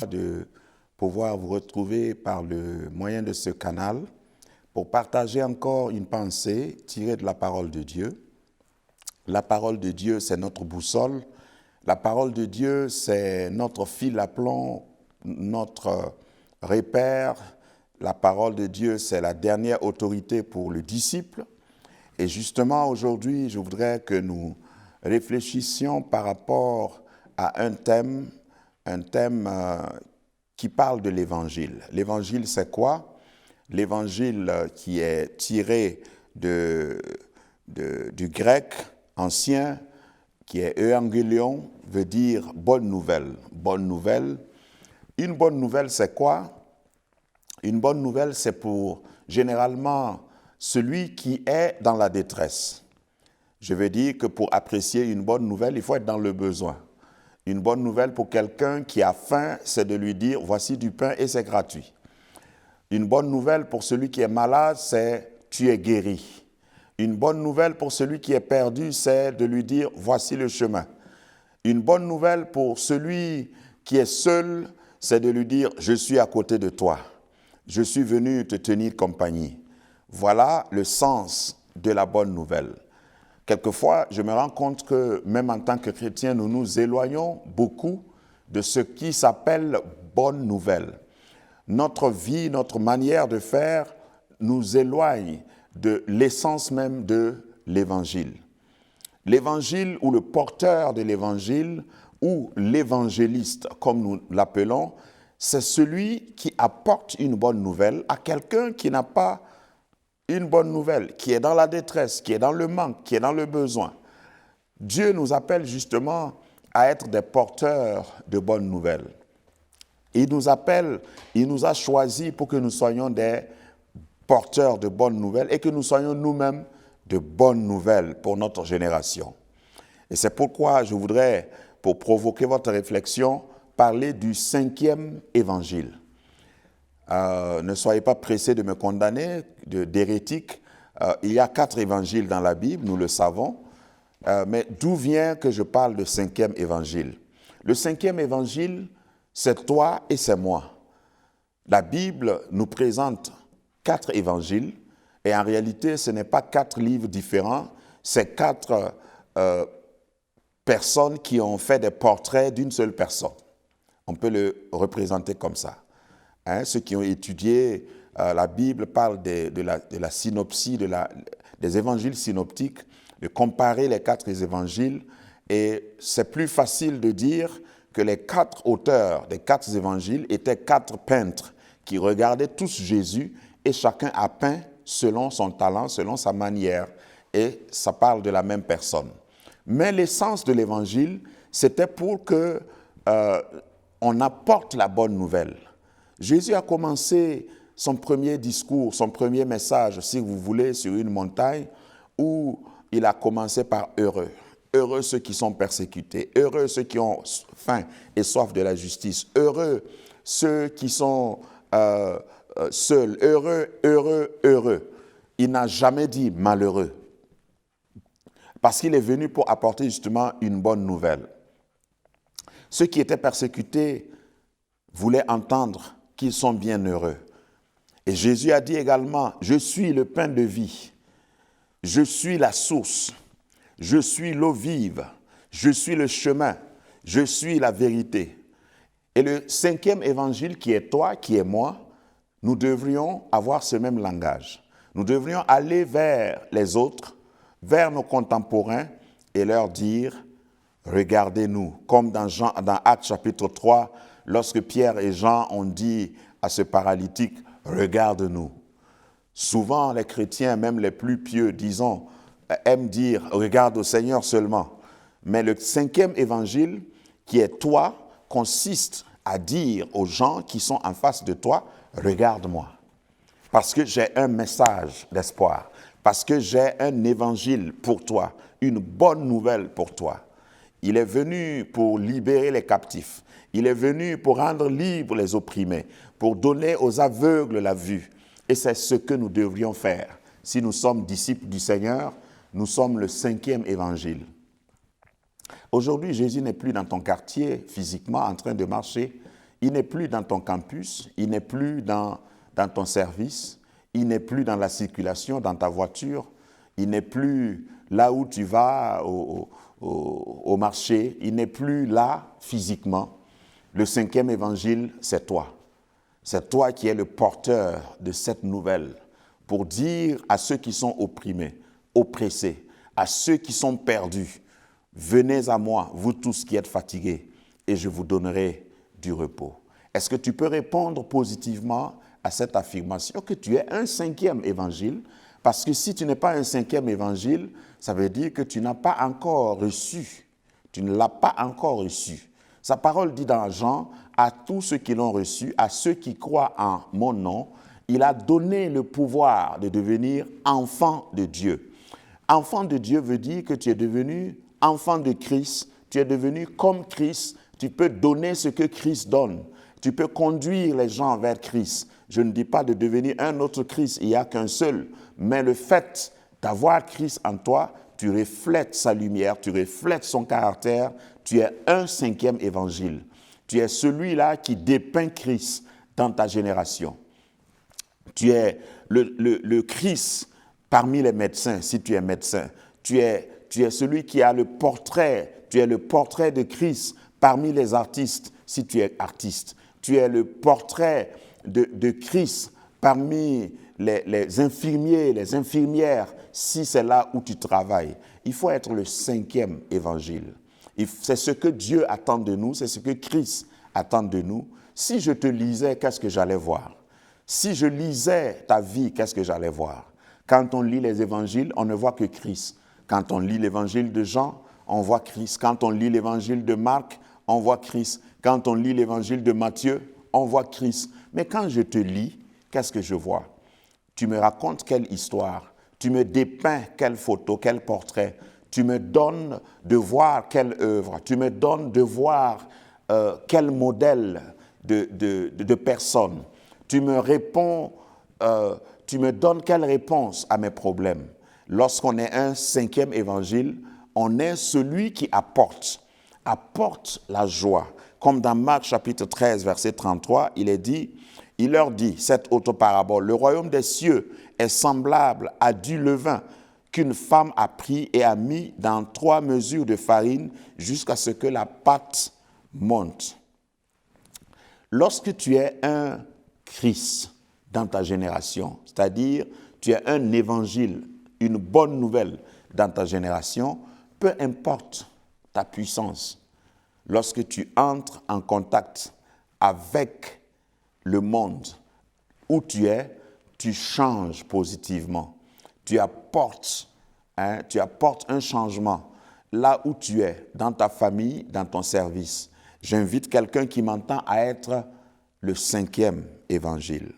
de pouvoir vous retrouver par le moyen de ce canal pour partager encore une pensée tirée de la parole de Dieu. La parole de Dieu, c'est notre boussole. La parole de Dieu, c'est notre fil à plomb, notre repère. La parole de Dieu, c'est la dernière autorité pour le disciple. Et justement, aujourd'hui, je voudrais que nous réfléchissions par rapport à un thème qui parle de l'Évangile. L'Évangile, c'est quoi? L'Évangile qui est tiré du grec ancien, qui est euangelion, veut dire bonne nouvelle. Bonne nouvelle. Une bonne nouvelle, c'est quoi? Une bonne nouvelle, c'est pour généralement celui qui est dans la détresse. Je veux dire que pour apprécier une bonne nouvelle, il faut être dans le besoin. Une bonne nouvelle pour quelqu'un qui a faim, c'est de lui dire « voici du pain et c'est gratuit ». Une bonne nouvelle pour celui qui est malade, c'est « tu es guéri ». Une bonne nouvelle pour celui qui est perdu, c'est de lui dire « voici le chemin ». Une bonne nouvelle pour celui qui est seul, c'est de lui dire « je suis à côté de toi, je suis venu te tenir compagnie ». Voilà le sens de la bonne nouvelle. Quelquefois, je me rends compte que même en tant que chrétien, nous nous éloignons beaucoup de ce qui s'appelle bonne nouvelle. Notre vie, notre manière de faire nous éloigne de l'essence même de l'Évangile. L'Évangile ou le porteur de l'Évangile ou l'évangéliste, comme nous l'appelons, c'est celui qui apporte une bonne nouvelle à quelqu'un qui n'a pas une bonne nouvelle, qui est dans la détresse, qui est dans le manque, qui est dans le besoin. Dieu nous appelle justement à être des porteurs de bonnes nouvelles. Il nous appelle, il nous a choisis pour que nous soyons des porteurs de bonnes nouvelles et que nous soyons nous-mêmes de bonnes nouvelles pour notre génération. Et c'est pourquoi je voudrais, pour provoquer votre réflexion, parler du 5e évangile. Ne soyez pas pressés de me condamner d'hérétique. Il y a 4 évangiles dans la Bible, nous le savons. Mais d'où vient que je parle de 5e évangile? Le 5e évangile, c'est toi et c'est moi. La Bible nous présente 4 évangiles et en réalité, ce n'est pas 4 livres différents, c'est 4 personnes qui ont fait des portraits d'une seule personne. On peut le représenter comme ça. Ceux qui ont étudié la Bible parlent de la synopsie, des évangiles synoptiques, de comparer les 4 évangiles. Et c'est plus facile de dire que les 4 auteurs des 4 évangiles étaient 4 peintres qui regardaient tous Jésus et chacun a peint selon son talent, selon sa manière. Et ça parle de la même personne. Mais l'essence de l'évangile, c'était pour que on apporte la bonne nouvelle. Jésus a commencé son premier discours, son premier message, si vous voulez, sur une montagne, où il a commencé par « heureux ». Heureux ceux qui sont persécutés, heureux ceux qui ont faim et soif de la justice, heureux ceux qui sont seuls, heureux, heureux, heureux. Il n'a jamais dit « malheureux », parce qu'il est venu pour apporter justement une bonne nouvelle. Ceux qui étaient persécutés voulaient entendre qu'ils sont bien heureux. Et Jésus a dit également, « Je suis le pain de vie, je suis la source, je suis l'eau vive, je suis le chemin, je suis la vérité. » Et le 5e évangile qui est toi, qui est moi, nous devrions avoir ce même langage. Nous devrions aller vers les autres, vers nos contemporains et leur dire, « Regardez-nous », comme dans Actes chapitre 3, lorsque Pierre et Jean ont dit à ce paralytique, « Regarde-nous ». Souvent, les chrétiens, même les plus pieux, disons, aiment dire « Regarde au Seigneur seulement ». Mais le 5e évangile, qui est toi, consiste à dire aux gens qui sont en face de toi, « Regarde-moi ». Parce que j'ai un message d'espoir, parce que j'ai un évangile pour toi, une bonne nouvelle pour toi. Il est venu pour libérer les captifs. Il est venu pour rendre libres les opprimés, pour donner aux aveugles la vue. Et c'est ce que nous devrions faire. Si nous sommes disciples du Seigneur, nous sommes le 5e évangile. Aujourd'hui, Jésus n'est plus dans ton quartier physiquement en train de marcher. il n'est plus dans ton campus, il n'est plus dans ton service, il n'est plus dans la circulation, dans ta voiture, il n'est plus là où tu vas au marché, il n'est plus là physiquement. Le 5e évangile, c'est toi. C'est toi qui es le porteur de cette nouvelle pour dire à ceux qui sont opprimés, oppressés, à ceux qui sont perdus, venez à moi, vous tous qui êtes fatigués, et je vous donnerai du repos. Est-ce que tu peux répondre positivement à cette affirmation que tu es un 5e évangile? Parce que si tu n'es pas un 5e évangile, ça veut dire que tu n'as pas encore reçu. Tu ne l'as pas encore reçu. Sa parole dit dans Jean, à tous ceux qui l'ont reçu, à ceux qui croient en mon nom, il a donné le pouvoir de devenir enfant de Dieu. Enfant de Dieu veut dire que tu es devenu enfant de Christ, tu es devenu comme Christ, tu peux donner ce que Christ donne, tu peux conduire les gens vers Christ. Je ne dis pas de devenir un autre Christ, il n'y a qu'un seul, mais le fait d'avoir Christ en toi, tu reflètes sa lumière, tu reflètes son caractère, tu es un 5e évangile. Tu es celui-là qui dépeint Christ dans ta génération. Tu es le Christ parmi les médecins, si tu es médecin. Tu es celui qui a le portrait, tu es le portrait de Christ parmi les artistes, si tu es artiste. Tu es le portrait de Christ parmi les infirmiers, les infirmières, si c'est là où tu travailles. Il faut être le 5e évangile. C'est ce que Dieu attend de nous, c'est ce que Christ attend de nous. Si je te lisais, qu'est-ce que j'allais voir? Si je lisais ta vie, qu'est-ce que j'allais voir? Quand on lit les évangiles, on ne voit que Christ. Quand on lit l'évangile de Jean, on voit Christ. Quand on lit l'évangile de Marc, on voit Christ. Quand on lit l'évangile de Matthieu, on voit Christ. Mais quand je te lis, qu'est-ce que je vois? Tu me racontes quelle histoire? Tu me dépeins quelle photo, quel portrait? Tu me donnes de voir quelle œuvre? Tu me donnes de voir quel modèle de personne? Tu me réponds, tu me donnes quelle réponse à mes problèmes? Lorsqu'on est un 5e évangile, on est celui qui apporte la joie. Comme dans Marc chapitre 13, verset 33, il leur dit, cette autre parabole, le royaume des cieux est semblable à du levain qu'une femme a pris et a mis dans 3 mesures de farine jusqu'à ce que la pâte monte. Lorsque tu es un Christ dans ta génération, c'est-à-dire tu es un évangile, une bonne nouvelle dans ta génération, peu importe ta puissance, lorsque tu entres en contact avec le monde où tu es, tu changes positivement. Tu apportes un changement là où tu es, dans ta famille, dans ton service. J'invite quelqu'un qui m'entend à être le 5e évangile.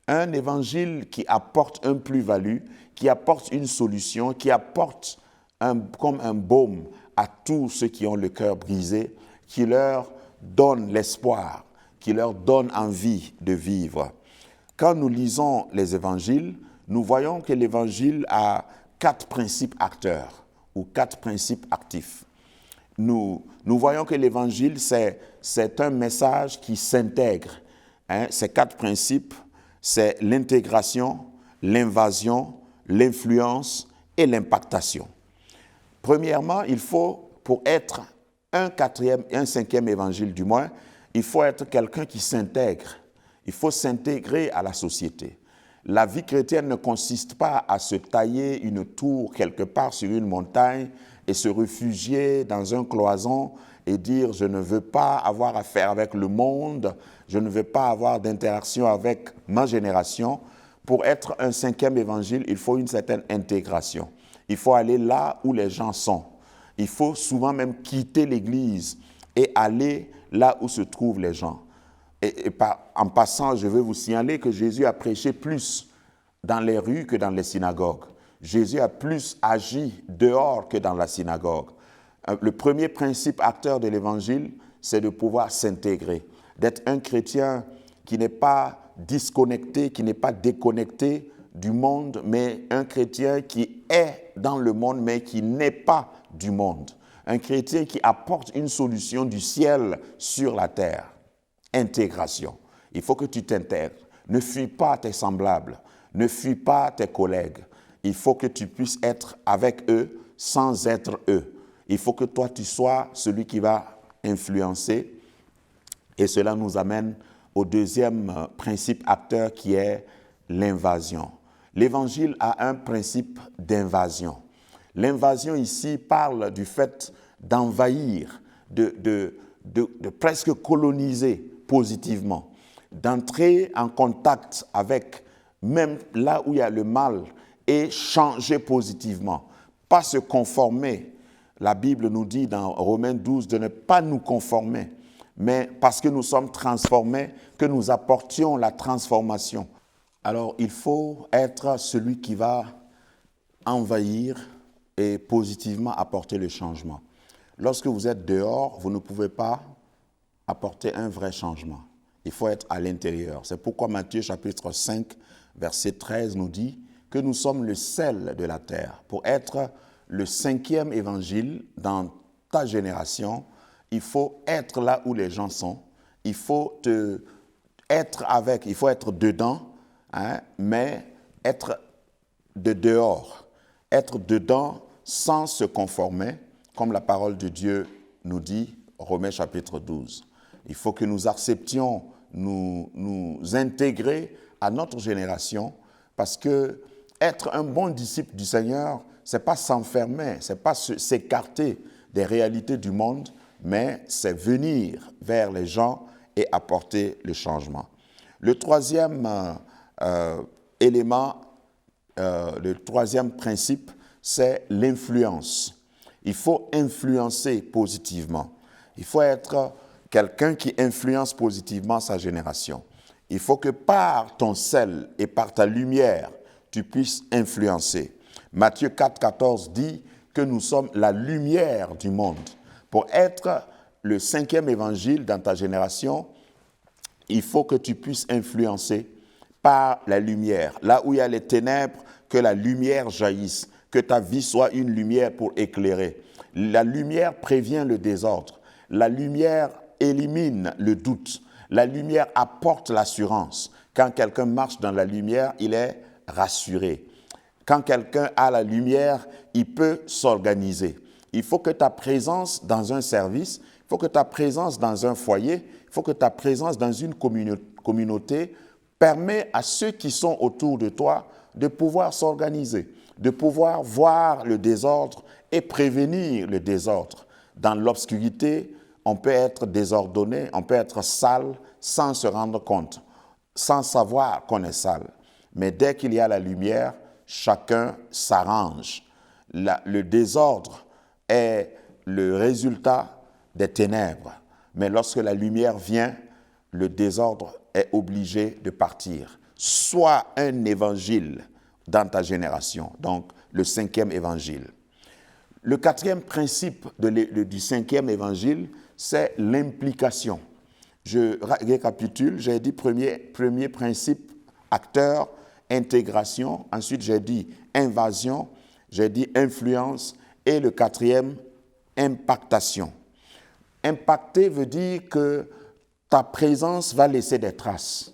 Un évangile qui apporte un plus-value, qui apporte une solution, qui apporte comme un baume à tous ceux qui ont le cœur brisé, qui leur donne l'espoir, qui leur donne envie de vivre. Quand nous lisons les évangiles, nous voyons que l'évangile a 4 principes acteurs ou 4 principes actifs. Nous voyons que l'évangile, c'est un message qui s'intègre. Ces 4 principes, c'est l'intégration, l'invasion, l'influence et l'impactation. Premièrement, il faut, pour être un 5e évangile du moins, il faut être quelqu'un qui s'intègre. Il faut s'intégrer à la société. La vie chrétienne ne consiste pas à se tailler une tour quelque part sur une montagne et se réfugier dans un cloison et dire « je ne veux pas avoir affaire avec le monde, je ne veux pas avoir d'interaction avec ma génération ». Pour être un 5e évangile, il faut une certaine intégration. Il faut aller là où les gens sont. Il faut souvent même quitter l'église et aller là où se trouvent les gens. En passant, je veux vous signaler que Jésus a prêché plus dans les rues que dans les synagogues. Jésus a plus agi dehors que dans la synagogue. Le premier principe acteur de l'évangile, c'est de pouvoir s'intégrer, d'être un chrétien qui n'est pas disconnecté, qui n'est pas déconnecté du monde, mais un chrétien qui est dans le monde, mais qui n'est pas du monde. Un chrétien qui apporte une solution du ciel sur la terre. intégration. Il faut que tu t'intègres. Ne fuis pas tes semblables. Ne fuis pas tes collègues. Il faut que tu puisses être avec eux sans être eux. Il faut que toi, tu sois celui qui va influencer. Et cela nous amène au deuxième principe acteur qui est l'invasion. L'Évangile a un principe d'invasion. L'invasion ici parle du fait d'envahir, de presque coloniser positivement, d'entrer en contact avec même là où il y a le mal et changer positivement, pas se conformer. La Bible nous dit dans Romains 12 de ne pas nous conformer, mais parce que nous sommes transformés, que nous apportions la transformation. Alors il faut être celui qui va envahir et positivement apporter le changement. Lorsque vous êtes dehors, vous ne pouvez pas apporter un vrai changement. Il faut être à l'intérieur. C'est pourquoi Matthieu chapitre 5, verset 13 nous dit que nous sommes le sel de la terre. Pour être le 5e évangile dans ta génération, il faut être là où les gens sont. Il faut il faut être dedans, mais être de dehors. Être dedans sans se conformer, comme la parole de Dieu nous dit, Romains chapitre 12. Il faut que nous acceptions nous intégrer à notre génération, parce que être un bon disciple du Seigneur, ce n'est pas s'enfermer, ce n'est pas s'écarter des réalités du monde, mais c'est venir vers les gens et apporter le changement. Le troisième élément, le troisième principe, c'est l'influence. Il faut influencer positivement. Il faut être quelqu'un qui influence positivement sa génération. Il faut que par ton sel et par ta lumière, tu puisses influencer. Matthieu 4, 14 dit que nous sommes la lumière du monde. Pour être le 5e évangile dans ta génération, il faut que tu puisses influencer par la lumière. Là où il y a les ténèbres, que la lumière jaillisse, que ta vie soit une lumière pour éclairer. La lumière prévient le désordre. La lumière élimine le doute. La lumière apporte l'assurance. Quand quelqu'un marche dans la lumière, il est rassuré. Quand quelqu'un a la lumière, il peut s'organiser. Il faut que ta présence dans un service, il faut que ta présence dans un foyer, il faut que ta présence dans une communauté permet à ceux qui sont autour de toi de pouvoir s'organiser, de pouvoir voir le désordre et prévenir le désordre. Dans l'obscurité, on peut être désordonné, on peut être sale sans se rendre compte, sans savoir qu'on est sale. Mais dès qu'il y a la lumière, chacun s'arrange. Le désordre est le résultat des ténèbres. Mais lorsque la lumière vient, le désordre est obligé de partir. Sois un évangile dans ta génération, donc le 5e évangile. Le 4e principe du 5e évangile, c'est l'implication. Je récapitule, j'ai dit premier principe, acteur, intégration, ensuite j'ai dit invasion, j'ai dit influence, et le 4e, impactation. Impacter veut dire que ta présence va laisser des traces.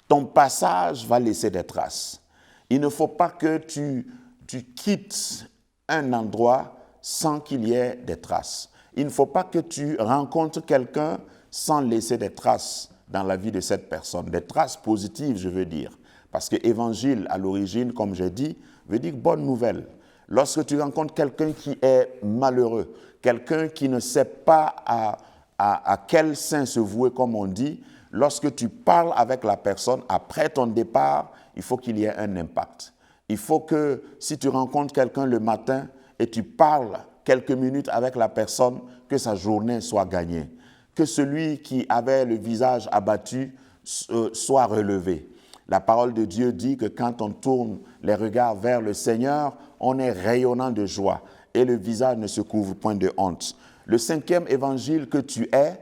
Ton passage va laisser des traces. Il ne faut pas que tu quittes un endroit sans qu'il y ait des traces. Il ne faut pas que tu rencontres quelqu'un sans laisser des traces dans la vie de cette personne. Des traces positives, je veux dire. Parce que évangile, à l'origine, comme j'ai dit, veut dire bonne nouvelle. Lorsque tu rencontres quelqu'un qui est malheureux, quelqu'un qui ne sait pas à quel saint se vouer, comme on dit, lorsque tu parles avec la personne, après ton départ, il faut qu'il y ait un impact. Il faut que si tu rencontres quelqu'un le matin et tu parles quelques minutes avec la personne, que sa journée soit gagnée. Que celui qui avait le visage abattu soit relevé. La parole de Dieu dit que quand on tourne les regards vers le Seigneur, on est rayonnant de joie et le visage ne se couvre point de honte. Le 5e évangile que tu es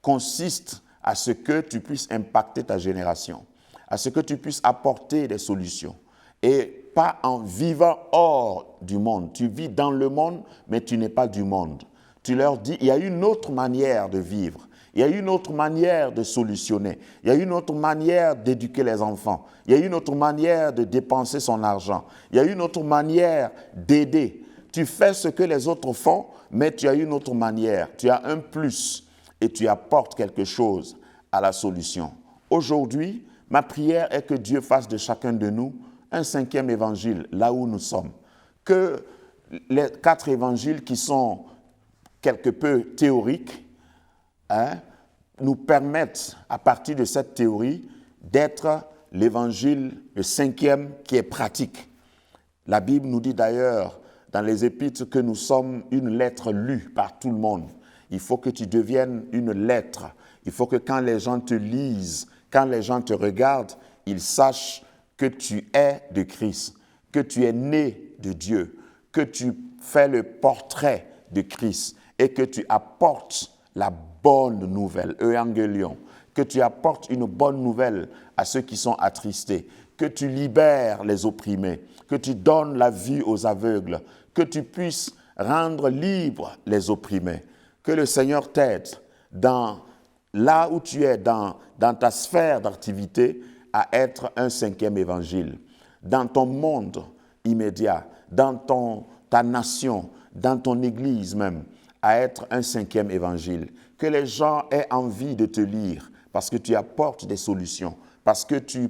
consiste à ce que tu puisses impacter ta génération, à ce que tu puisses apporter des solutions. Et pas en vivant hors du monde. Tu vis dans le monde, mais tu n'es pas du monde. Tu leur dis, il y a une autre manière de vivre. Il y a une autre manière de solutionner. Il y a une autre manière d'éduquer les enfants. Il y a une autre manière de dépenser son argent. Il y a une autre manière d'aider. Tu fais ce que les autres font, mais tu as une autre manière. Tu as un plus et tu apportes quelque chose à la solution. Aujourd'hui, ma prière est que Dieu fasse de chacun de nous un 5e évangile, là où nous sommes. Que les 4 évangiles qui sont quelque peu théoriques, nous permettent, à partir de cette théorie, d'être l'évangile, le 5e, qui est pratique. La Bible nous dit d'ailleurs, dans les Épîtres, que nous sommes une lettre lue par tout le monde. Il faut que tu deviennes une lettre. Il faut que quand les gens te lisent, quand les gens te regardent, ils sachent que tu es de Christ, que tu es né de Dieu, que tu fais le portrait de Christ et que tu apportes la bonne nouvelle, Evangelion, que tu apportes une bonne nouvelle à ceux qui sont attristés, que tu libères les opprimés, que tu donnes la vue aux aveugles, que tu puisses rendre libres les opprimés, que le Seigneur t'aide là où tu es, dans ta sphère d'activité, à être un 5e évangile, dans ton monde immédiat, dans ta nation, dans ton église même, à être un 5e évangile. Que les gens aient envie de te lire parce que tu apportes des solutions, parce que tu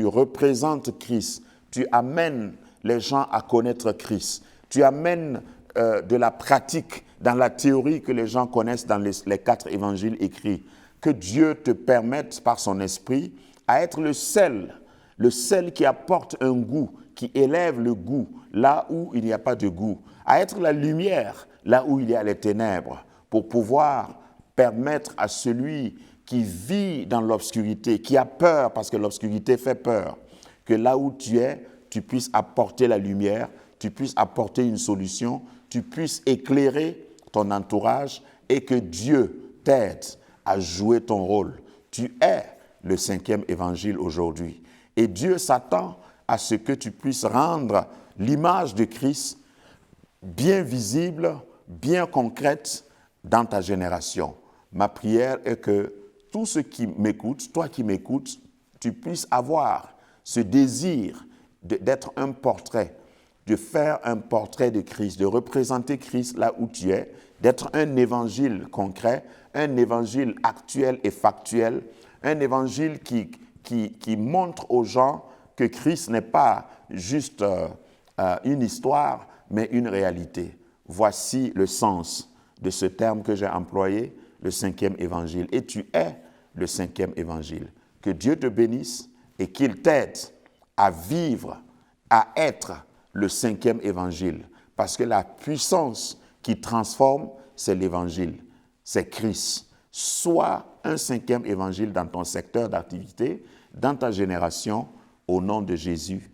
représentes Christ, tu amènes les gens à connaître Christ, tu amènes de la pratique dans la théorie que les gens connaissent dans les 4 évangiles écrits. Que Dieu te permette par son esprit à être le sel qui apporte un goût, qui élève le goût là où il n'y a pas de goût, à être la lumière là où il y a les ténèbres, pour pouvoir permettre à celui qui vit dans l'obscurité, qui a peur parce que l'obscurité fait peur, que là où tu es, tu puisses apporter la lumière, tu puisses apporter une solution, tu puisses éclairer ton entourage et que Dieu t'aide à jouer ton rôle. Tu es le 5e évangile aujourd'hui. Et Dieu s'attend à ce que tu puisses rendre l'image de Christ bien visible, bien concrète dans ta génération. Ma prière est que tous ceux qui m'écoutent, toi qui m'écoutes, tu puisses avoir ce désir d'être un portrait, de faire un portrait de Christ, de représenter Christ là où tu es, d'être un évangile concret, un évangile actuel et factuel, un évangile qui montre aux gens que Christ n'est pas juste une histoire, mais une réalité. Voici le sens de ce terme que j'ai employé, le 5e évangile. Et tu es le 5e évangile. Que Dieu te bénisse et qu'il t'aide à vivre, à être le 5e évangile. Parce que la puissance qui transforme, c'est l'évangile, c'est Christ. Sois un 5e évangile dans ton secteur d'activité, dans ta génération, au nom de Jésus.